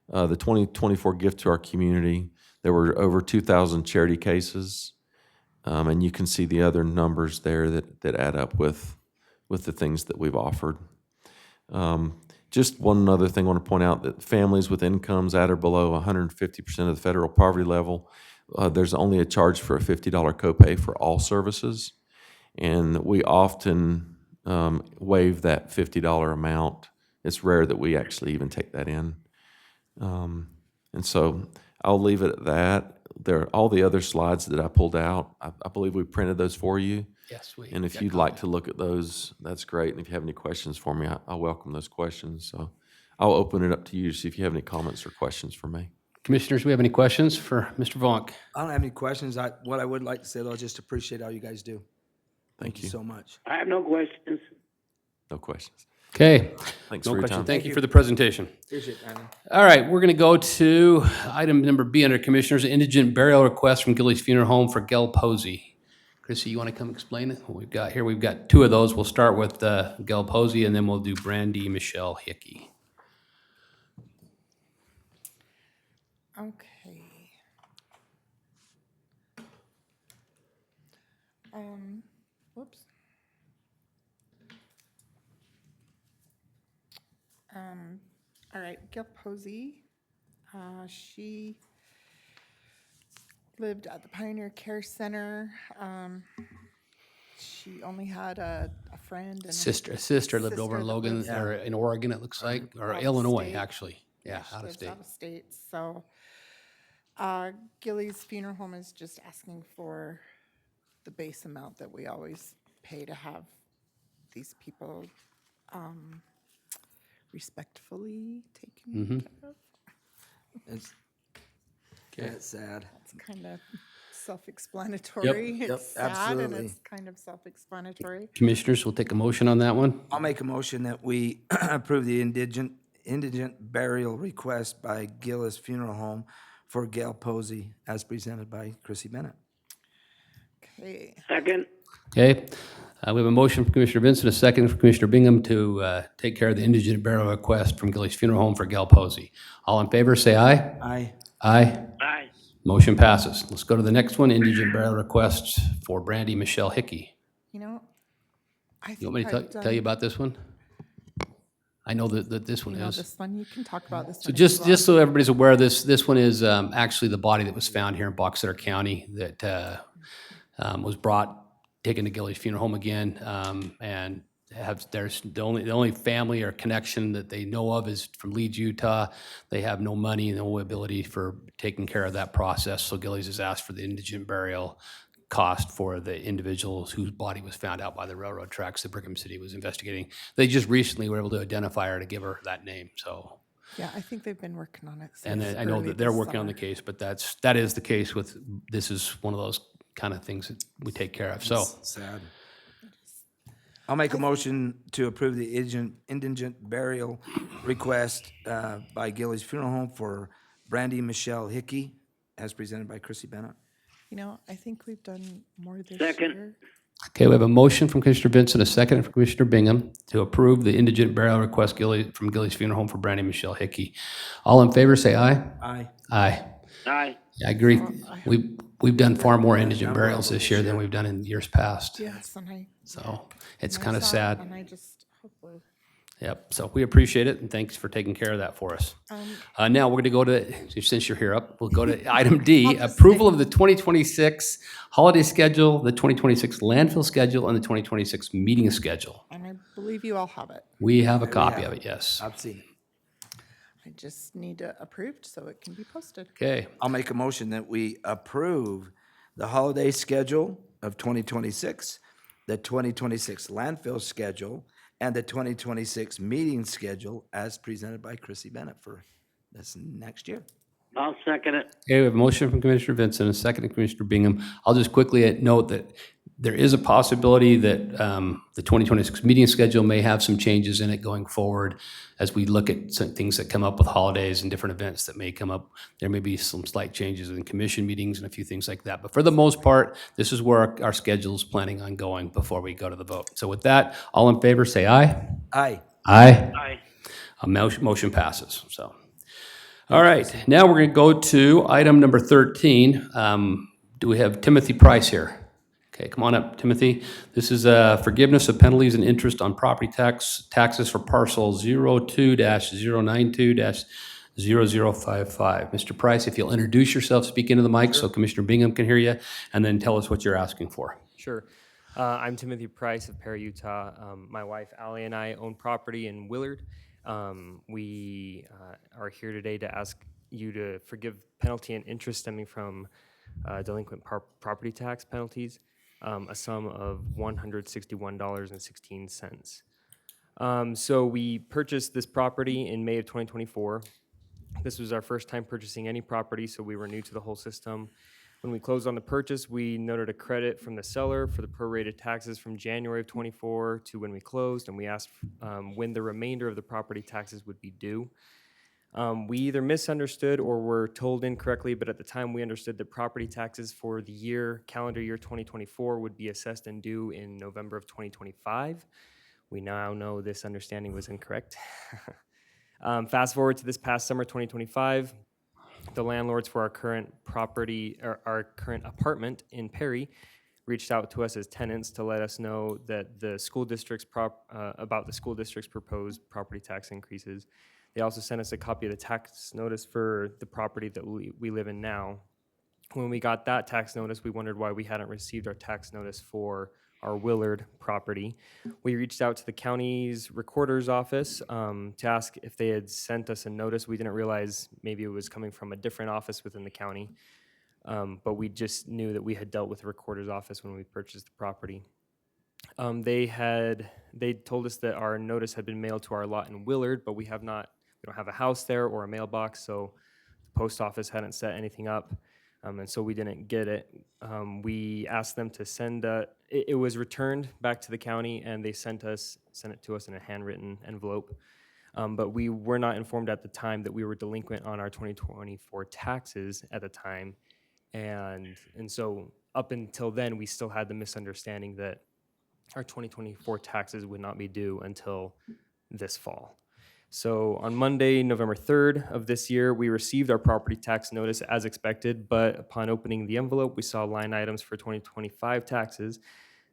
The 2024 gift to our community, there were over 2,000 charity cases. And you can see the other numbers there that add up with the things that we've offered. Just one other thing I want to point out, that families with incomes at or below 150% of the federal poverty level, there's only a charge for a $50 copay for all services. And we often waive that $50 amount. It's rare that we actually even take that in. And so I'll leave it at that. All the other slides that I pulled out, I believe we printed those for you. Yes, we. And if you'd like to look at those, that's great. And if you have any questions for me, I welcome those questions. So I'll open it up to you to see if you have any comments or questions for me. Commissioners, we have any questions for Mr. Vonk? I don't have any questions. What I would like to say, though, is just appreciate all you guys do. Thank you. So much. I have no questions. No questions. Okay. Thanks No for your question. time. Thank you for the presentation. Appreciate it, Brandon. All right, we're going to go to item number B under Commissioners, indigent burial request from Gillies Funeral Home for Gail Posey. Chrissy, you want to come explain it? What we've got here, we've got two of those. We'll start with Gail Posey, and then we'll do Brandy Michelle Hickey. Okay. Whoops. All right, Gail Posey, she lived at the Pioneer Care Center. She only had a friend and A sister lived over in sister that Logan, lives or in Oregon, it looks like, or out of Illinois, state. actually. Yeah, she out of lives state. out of state. So Gillies Funeral Home is just asking for the base amount that we always pay to have these people respectfully taken care of. It's, it's sad. It's kind of self-explanatory. Yep, It's sad and absolutely. it's kind of self-explanatory. Commissioners, we'll take a motion on that one. I'll make a motion that we approve the indigent burial request by Gillis Funeral Home for Gail Posey as presented by Chrissy Bennett. Okay. Second. Okay, we have a motion from Commissioner Vincent, a second from Commissioner Bingham to take care of the indigent burial request from Gillies Funeral Home for Gail Posey. All in favor, say aye. Aye. Aye. Aye. Motion passes. Let's go to the next one, indigent burial requests for Brandy Michelle Hickey. You know, I think You want me to tell you about this one? I know that this one is. this one. You can talk about this So one. if you want. just so everybody's aware, this one is actually the body that was found here in Box Elder County that was taken to Gillies Funeral Home again, and there's the only family or connection that they know of is from Leeds, Utah. They have no money, no ability for taking care of that process. So Gillies has asked for the indigent burial cost for the individuals whose body was found out by the railroad tracks that Brigham City was investigating. They just recently were able to identify her to give her that name. So, Yeah, I think they've been working on it. and since I know early that they're this working on the summer. case, but that is the case with, this is one of those kind of things that we take care of. So, Sad. I'll make a motion to approve the indigent burial request by Gillies Funeral Home for Brandy Michelle Hickey as presented by Chrissy Bennett. You know, I think we've done more this Second. year. okay, we have a motion from Commissioner Vincent, a second from Commissioner Bingham to approve the indigent burial request from Gillies Funeral Home for Brandy Michelle Hickey. All in favor, say aye. Aye. Aye. Aye. Yeah, I agree. We've done far more indigent burials this year than we've done in years past. Yes, and I. So it's I kind of saw it, sad. And I just hope we're. Yep. So we appreciate it, and thanks for taking care of that for us. Now we're going to go to, since you're here up, we'll go to item D, approval of the 2026 holiday schedule, the 2026 landfill schedule, and the 2026 meeting schedule. And I believe you all have it. We have a copy of it, yes. I've seen it. I just need it approved so it can be posted. Okay. I'll make a motion that we approve the holiday schedule of 2026, the 2026 landfill schedule, and the 2026 meeting schedule as presented by Chrissy Bennett for this next year. I'll second it. Okay, we have a motion from Commissioner Vincent, a second from Commissioner Bingham. I'll just quickly note that there is a possibility that the 2026 meeting schedule may have some changes in it going forward as we look at some things that come up with holidays and different events that may come up. There may be some slight changes in commission meetings and a few things like that. But for the most part, this is where our schedule is planning on going before we go to the vote. So with that, all in favor, say aye. Aye. Aye. Aye. Motion passes, so. All right, now we're going to go to item number 13. Do we have Timothy Price here? Okay, come on up, Timothy. This is forgiveness of penalties and interest on property taxes for parcel 0055. Mr. Price, if you'll introduce yourself, speak into the mic so Commissioner Bingham can hear you, and then tell us what you're asking for. Sure. I'm Timothy Price of Perry, Utah. My wife Allie and I own property in Willard. We are here today to ask you to forgive penalty and interest stemming from delinquent property tax penalties, a sum of $161.16. So we purchased this property in May of 2024. This was our first time purchasing any property, so we were new to the whole system. When we closed on the purchase, we noted a credit from the seller for the prorated taxes from January of 24 to when we closed, and we asked when the remainder of the property taxes would be due. We either misunderstood or were told incorrectly, but at the time we understood that property taxes for the calendar year 2024 would be assessed and due in November of 2025. We now know this understanding was incorrect. Fast forward to this past summer 2025, the landlords for our current property, or our current apartment in Perry, reached out to us as tenants to let us know that the school district's about the school district's proposed property tax increases. They also sent us a copy of the tax notice for the property that we live in now. When we got that tax notice, we wondered why we hadn't received our tax notice for our Willard property. We reached out to the county's recorder's office to ask if they had sent us a notice. We didn't realize maybe it was coming from a different office within the county, but we just knew that we had dealt with the recorder's office when we purchased the property. They told us that our notice had been mailed to our lot in Willard, but we don't have a house there or a mailbox, so the post office hadn't set anything up. And so we didn't get it. We asked them to send it was returned back to the county, and they sent it to us in a handwritten envelope. But we were not informed at the time that we were delinquent on our 2024 taxes at the time. And so up until then, we still had the misunderstanding that our 2024 taxes would not be due until this fall. So on Monday, November 3rd of this year, we received our property tax notice as expected, but upon opening the envelope, we saw line items for 2025 taxes,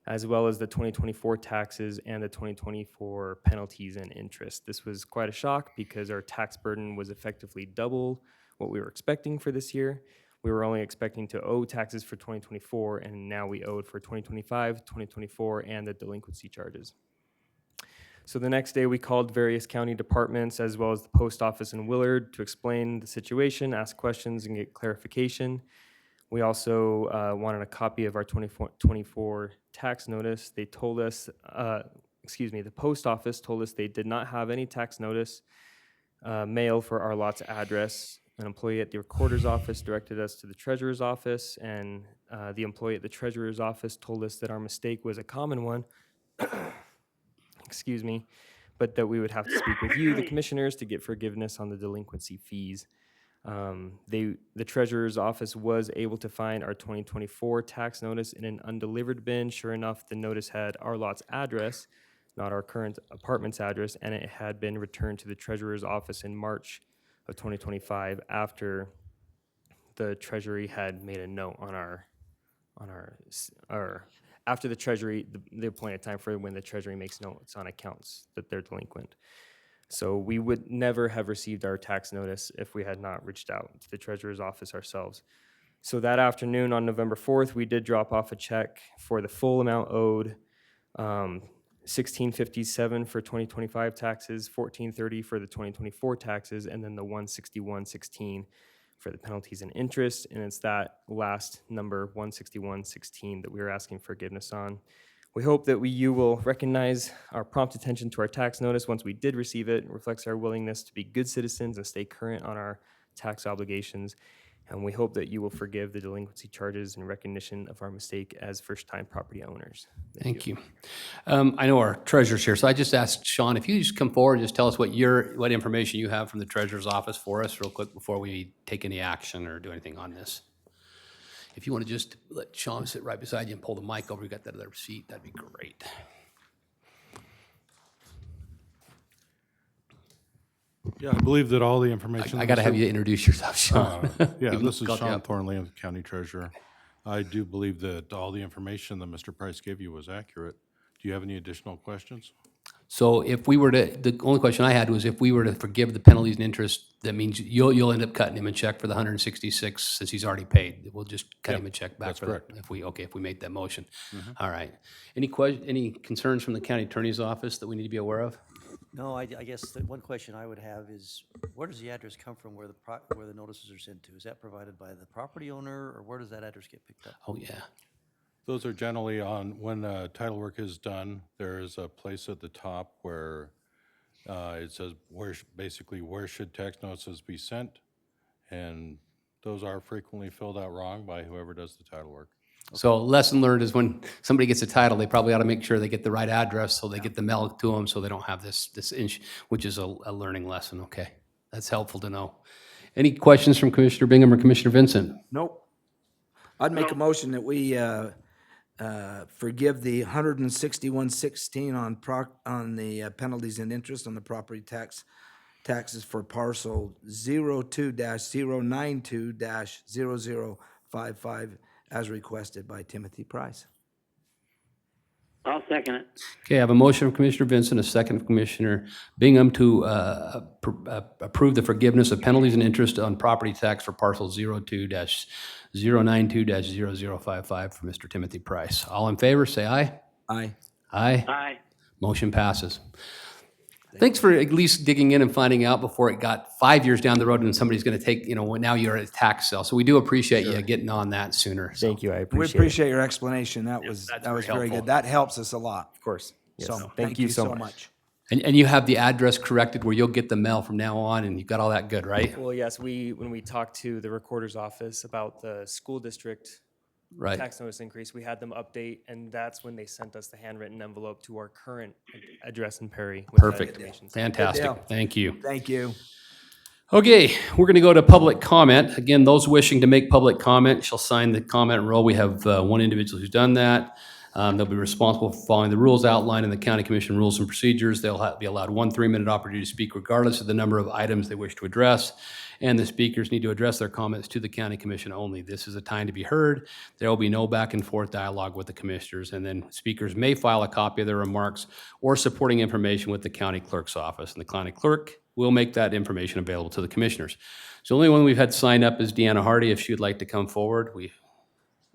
as well as the 2024 taxes and the 2024 penalties and interest. This was quite a shock because our tax burden was effectively double what we were expecting for this year. We were only expecting to owe taxes for 2024, and now we owed for 2025, 2024, and the delinquency charges. So the next day, we called various county departments as well as the post office in Willard to explain the situation, ask questions, and get clarification. We also wanted a copy of our 2024 tax notice. They told us, the post office told us they did not have any tax notice mail for our lot's address. An employee at the recorder's office directed us to the treasurer's office, and the employee at the treasurer's office told us that our mistake was a common one. But that we would have to speak with you, the commissioners, to get forgiveness on the delinquency fees. The treasurer's office was able to find our 2024 tax notice in an undelivered bin. Sure enough, the notice had our lot's address, not our current apartment's address, and it had been returned to the treasurer's office in March of 2025 after the Treasury had made a note on after the Treasury, the appointed time for when the Treasury makes notes on accounts that they're delinquent. So we would never have received our tax notice if we had not reached out to the Treasurer's office ourselves. So that afternoon on November 4th, we did drop off a check for the full amount owed, $16.57 for 2025 taxes, $14.30 for the 2024 taxes, and then the $161.16 for the penalties and interest, and it's that last number, $161.16, that we are asking forgiveness on. We hope that you will recognize our prompt attention to our tax notice once we did receive it. It reflects our willingness to be good citizens and stay current on our tax obligations, and we hope that you will forgive the delinquency charges in recognition of our mistake as first-time property owners. Thank you. I know our treasurer's here, so I just asked Sean, if you just come forward and just tell us what information you have from the treasurer's office for us real quick before we take any action or do anything on this. If you want to just let Sean sit right beside you and pull the mic over, you got that other seat, that'd be great. Yeah, I believe that all the information. I got to have you introduce yourself, Sean. Yeah, Even this is called you Sean up. Thornley, I'm the county treasurer. I do believe that all the information that Mr. Price gave you was accurate. Do you have any additional questions? So if we were to, the only question I had was if we were to forgive the penalties and interest, that means you'll end up cutting him a check for the 166 since he's already paid. We'll just cut him a check back that's for that. correct. If we made that motion. All right. Any concerns from the county attorney's office that we need to be aware of? No, I guess the one question I would have is, where does the address come from where where the notices are sent to? Is that provided by the property owner, or where does that address get picked up? Oh, yeah. Those are generally on, when title work is done, there is a place at the top where it says basically where should text notices be sent? And those are frequently filled out wrong by whoever does the title work. So lesson learned is when somebody gets a title, they probably ought to make sure they get the right address so they get the mail to them so they don't have this which is a learning lesson. Okay, that's helpful to know. Any questions from Commissioner Bingham or Commissioner Vincent? Nope. I'd make a motion that we forgive the 161.16 on the penalties and interest on the property taxes for parcel 02-092-0055 as requested by Timothy Price. I'll second it. Okay, I have a motion from Commissioner Vincent, a second from Commissioner Bingham to approve the forgiveness of penalties and interest on property tax for parcel 02-092-0055 for Mr. Timothy Price. All in favor, say aye. Aye. Aye. Aye. Motion passes. Thanks for at least digging in and finding out before it got 5 years down the road and somebody's going to take, now you're at a tax sale. So we do appreciate you getting on that sooner. So, Thank you, I We appreciate it. appreciate your explanation. That was very very helpful. good. That helps us a lot. Of course. Yes. So Thank you so much. And you have the address corrected where you'll get the mail from now on and you've got all that good, right? Well, yes, when we talked to the recorder's office about the school district Right. tax notice increase, we had them update, and that's when they sent us the handwritten envelope to our current address in Perry. with that Perfect. information. Fantastic. deal. Thank you. Thank you. Okay, we're going to go to public comment. Again, those wishing to make public comment shall sign the comment roll. We have one individual who's done that. They'll be responsible for following the rules outlined in the County Commission Rules and Procedures. They'll be allowed 1 3-minute opportunity to speak regardless of the number of items they wish to address. And the speakers need to address their comments to the County Commission only. This is a time to be heard. There will be no back and forth dialogue with the commissioners. And then speakers may file a copy of their remarks or supporting information with the county clerk's office. And the county clerk will make that information available to the commissioners. So the only one we've had sign up is Deanna Hardy. If she'd like to come forward,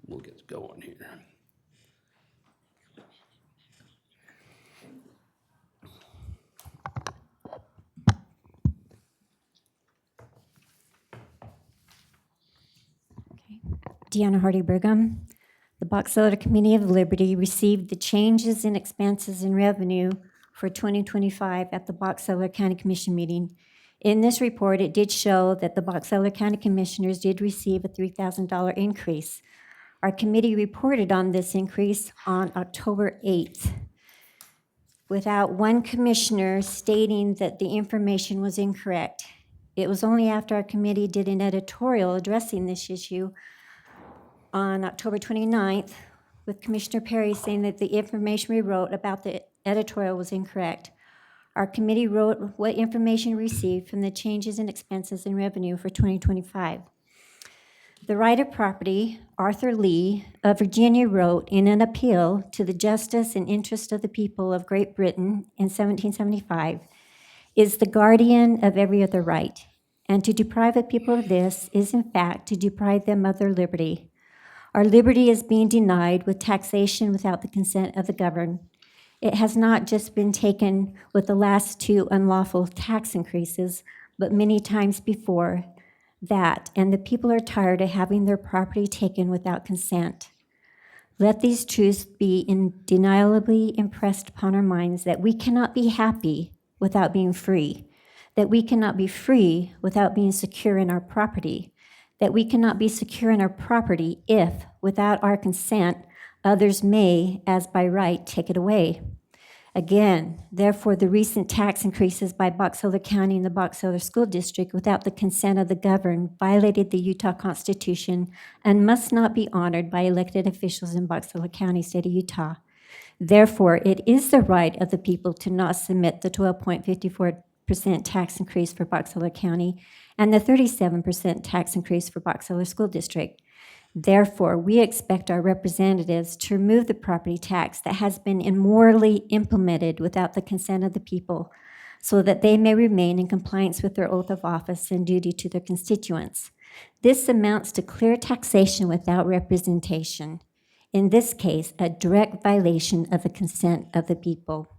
we'll get going here. Deanna Hardy Brigham. The Box Elder Committee of Liberty received the changes in expenses and revenue for 2025 at the Box Elder County Commission meeting. In this report, it did show that the Box Elder County Commissioners did receive a $3,000 increase. Our committee reported on this increase on October 8th, without one commissioner stating that the information was incorrect. It was only after our committee did an editorial addressing this issue on October 29th, with Commissioner Perry saying that the information we wrote about the editorial was incorrect. Our committee wrote what information received from the changes in expenses and revenue for 2025. The right of property, Arthur Lee of Virginia, wrote in an appeal to the justice and interest of the people of Great Britain in 1775, is the guardian of every other right, and to deprive a people of this is in fact to deprive them of their liberty. Our liberty is being denied with taxation without the consent of the governed. It has not just been taken with the last 2 unlawful tax increases, but many times before that, and the people are tired of having their property taken without consent. Let these truths be indeniably impressed upon our minds that we cannot be happy without being free, that we cannot be free without being secure in our property, that we cannot be secure in our property if, without our consent, others may, as by right, take it away. Again, therefore, the recent tax increases by Box Elder County and the Box Elder School District without the consent of the governed violated the Utah Constitution and must not be honored by elected officials in Box Elder County, state of Utah. Therefore, it is the right of the people to not submit the 12.54% tax increase for Box Elder County and the 37% tax increase for Box Elder School District. Therefore, we expect our representatives to remove the property tax that has been immorally implemented without the consent of the people, so that they may remain in compliance with their oath of office and duty to their constituents. This amounts to clear taxation without representation. In this case, a direct violation of the consent of the people.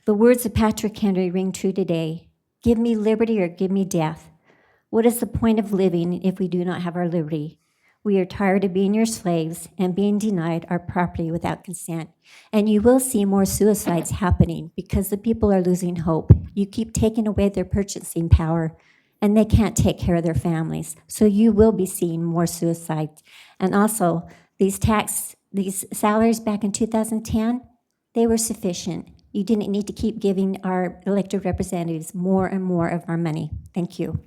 The words of Patrick Henry ring true today. Give me liberty or give me death. What is the point of living if we do not have our liberty? We are tired of being your slaves and being denied our property without consent. And you will see more suicides happening because the people are losing hope. You keep taking away their purchasing power, and they can't take care of their families. So you will be seeing more suicides. And also, these salaries back in 2010, they were sufficient. You didn't need to keep giving our elected representatives more and more of our money. Thank you.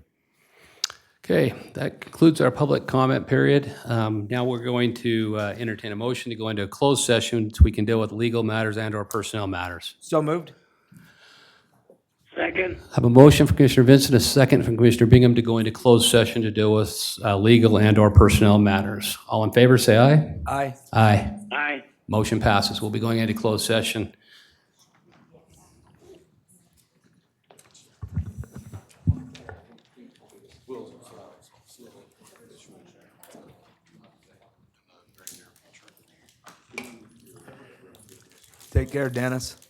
Okay, that concludes our public comment period. Now we're going to entertain a motion to go into a closed session so we can deal with legal matters and/or personnel matters. So moved. Second. I have a motion from Commissioner Vincent, a second from Commissioner Bingham to go into closed session to deal with legal and/or personnel matters. All in favor, say aye. Aye. Aye. Aye. Motion passes. We'll be going into closed session. Take care, Dennis.